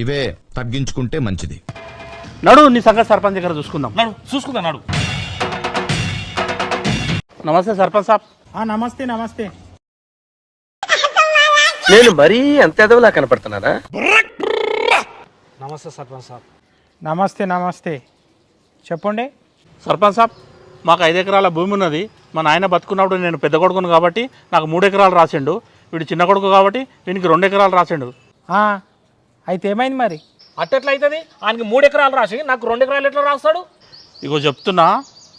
ఇవే తగ్గించుకుంటే మంచిది. నడు నీ సంగతి సర్పంచ్ దగ్గర చూసుకుందాం. నడు. నమస్తే సర్పంచ్ సాబ్. నమస్తే నమస్తే. నేను మరీ అంత ఎదవలా కనపడుతున్నారా? నమస్తే సర్పంచ్ సాబ్. నమస్తే నమస్తే, చెప్పండి. సర్పంచ్ సాబ్, మాకు 5 ఎకరాల భూమి ఉన్నది. మా నాయన బతుకున్నప్పుడు నేను పెద్ద కొడుకును కాబట్టి నాకు 3 ఎకరాలు రాసిండు. వీడు చిన్న కొడుకు కాబట్టి వీనికి 2 ఎకరాలు రాసిండు. అయితే ఏమైంది మరి? అట్టెట్లయితుంది? ఆయనకి 3 ఎకరాలు రాసి నాకు 2 ఎకరాలు ఎట్లా రాస్తాడు? ఇగో చెప్తున్నా,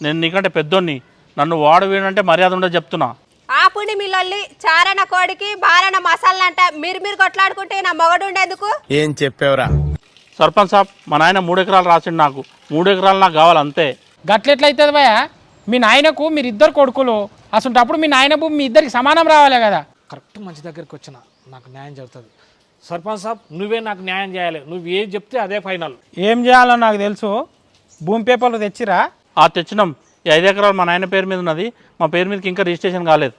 నేను నీకంటే పెద్దోన్ని, నన్ను వాడు వీడంటే మర్యాద ఉండదు చెప్తున్నా. ఆపుండి మిల్లొల్లి. చారణ కోడికి బారణ మసాలంట. మీరు కొట్లాడుకుంటే నా మొగడు ఉండేందుకు? ఏం చెప్పావురా? సర్పంచ్ సాబ్, మా నాయన 3 ఎకరాలు రాసిండు. నాకు 3 ఎకరాలు నాకు కావాలి అంతే. గట్లెట్లయితుంది భయ? మీ నాయనకు మీరిద్దరు కొడుకులు, అసలు మీ నాయన భూమి మీ ఇద్దరికి సమానం రావాలి కదా. కరెక్ట్ మంచి దగ్గరికి వచ్చిన నాకు న్యాయం జరుగుతుంది. సర్పంచ్ సాబ్, నువ్వే నాకు న్యాయం చేయాలి. నువ్వు ఏం చెప్తే అదే ఫైనల్. ఏం చేయాలో నాకు తెలుసు. భూమి పేపర్లు తెచ్చిరా? తెచ్చినాం. ఈ 5 ఎకరాలు మా నాయన పేరు మీద ఉన్నది. మా పేరు మీదకి ఇంకా రిజిస్ట్రేషన్ కాలేదు.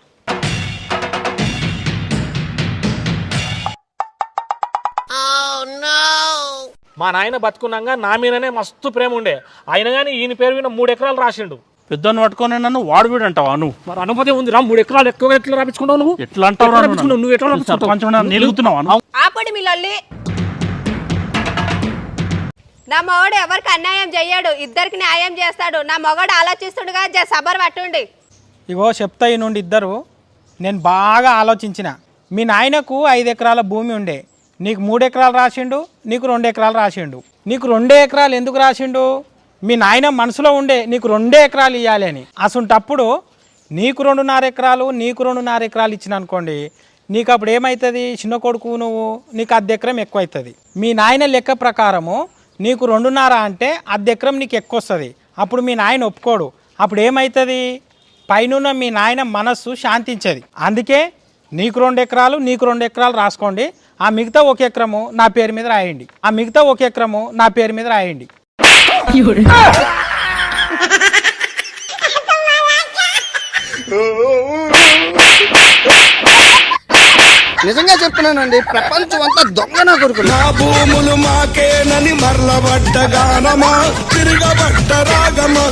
మా నాయన బతుకున్నాగా నా మీదనే మస్తు ప్రేమ ఉండే. అయినా కానీ ఈయన పేరు మీద 3 ఎకరాలు రాసిండు. పెద్దోన్ని పట్టుకొని నన్ను వాడు వీడు అంటావా నువ్వు? మరి అనుమతి ఉంది రా. 3 ఎకరాలు ఎక్కువ ఎట్లా రాపించుకుంటావు నువ్వు? ఎట్లా అంటావు? నువ్వు ఎట్లా నిలుగుతున్నావా? ఆపుండి మిల్లొల్లి. నా మొగడు ఎవరికి అన్యాయం చెయ్యడు, ఇద్దరికి న్యాయం చేస్తాడు. నా మొగడు ఆలోచిస్తుండగా సబర్ పట్టుండి. ఇగో చెప్తా ఈ నుండి ఇద్దరు. నేను బాగా ఆలోచించిన. మీ నాయనకు 5 ఎకరాల భూమి ఉండే, నీకు 3 ఎకరాలు రాసిండు, నీకు 2 ఎకరాలు రాసిండు. నీకు 2 ఎకరాలు ఎందుకు రాసిండు? మీ నాయన మనసులో ఉండే నీకు 2 ఎకరాలు ఇవ్వాలి అని. అసంటప్పుడు నీకు 2.5 ఎకరాలు, నీకు 2.5 ఎకరాలు ఇచ్చిన అనుకోండి, నీకు అప్పుడు ఏమవుతుంది? చిన్న కొడుకు నువ్వు, నీకు 1/2 ఎకరం ఎక్కువ అవుతుంది. మీ నాయన లెక్క ప్రకారము నీకు 2.5 అంటే 1/2 ఎకరం నీకు ఎక్కువ వస్తుంది. అప్పుడు మీ నాయన ఒప్పుకోడు. అప్పుడు ఏమవుతుంది? పైన మీ నాయన మనస్సు శాంతించదు. అందుకే నీకు 2 ఎకరాలు, నీకు 2 ఎకరాలు రాసుకోండి. ఆ మిగతా 1 ఎకరము నా పేరు మీద రాయండి. ఆ మిగతా 1 ఎకరము నా పేరు మీద రాయండి. నిజంగా చెప్తున్నానండి, ప్రపంచం అంతా దొంగ నా కొడుకు. నా భూములు మాకేనని మరలబడ్డ గానమా, తిరగబడ్డ రాగమా.